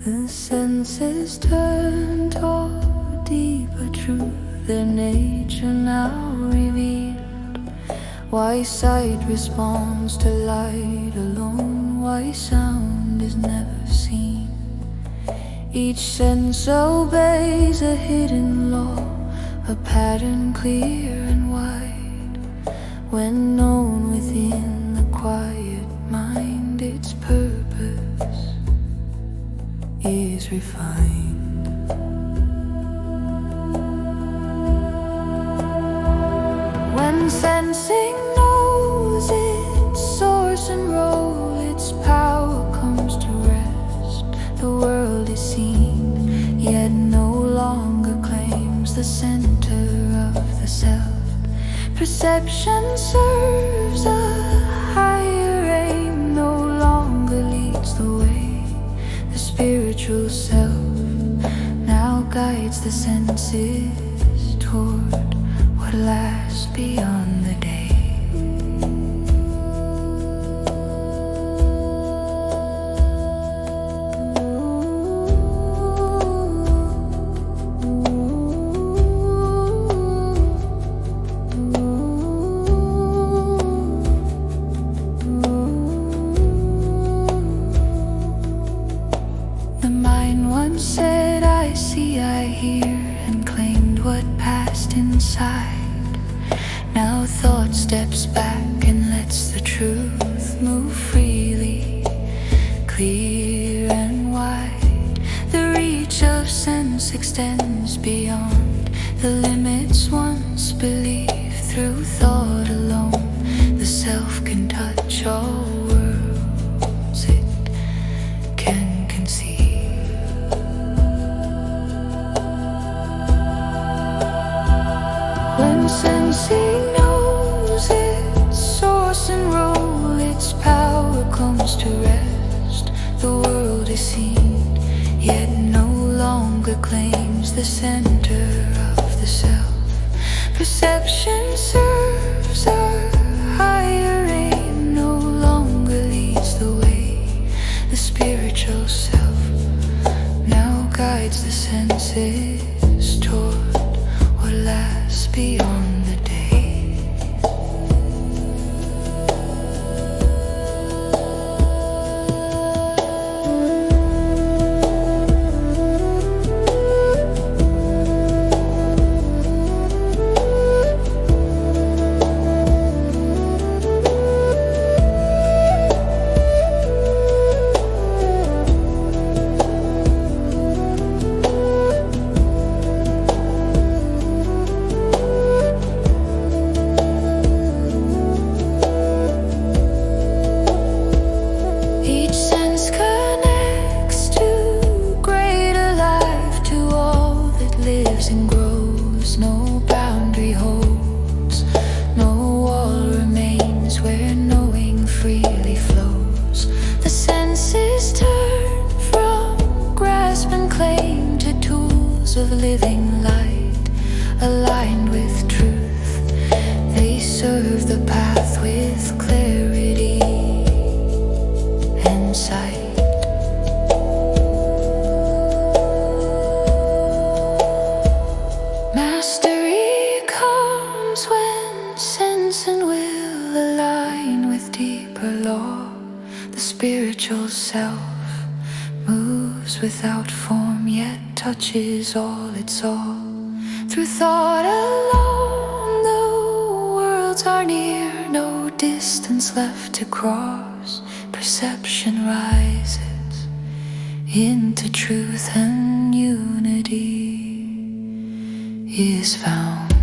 The senses turn toward deeper truth, their nature now revealed. Why sight responds to light alone, why sound is never seen. Each sense obeys a hidden law, a pattern clear and wide. When known within the quiet mind, its purpose is refined. When sensing knows its source and role, its power comes to rest. The world is seen, yet no longer claims the center of the self. Perception serves a higher aim, no longer leads the way. The spiritual self now guides the senses toward what lasts beyond the day. The mind once said, I see, I hear, and claimed what passed inside. Now thought steps back and lets the truth move freely, clear and wide. The reach of sense extends beyond the limits once believed. Through thought alone, the self can touch all worlds it can conceive. When sensing knows its source and role, its power comes to rest. The world is seen, yet no longer claims the center of the self. Perception serves our higher aim, no longer leads the way. The spiritual self now guides the senses toward what lasts beyond the day. And grows, no boundary holds, no wall remains where knowing freely flows. The senses turn from grasp and claim to tools of living light, aligned with truth. They serve the path with clarity and sight. Mastery comes when sense and will align with deeper law. The spiritual self moves without form, yet touches all its all. Through thought alone, the worlds are near, no distance left to cross. Perception rises into truth, and unity is found.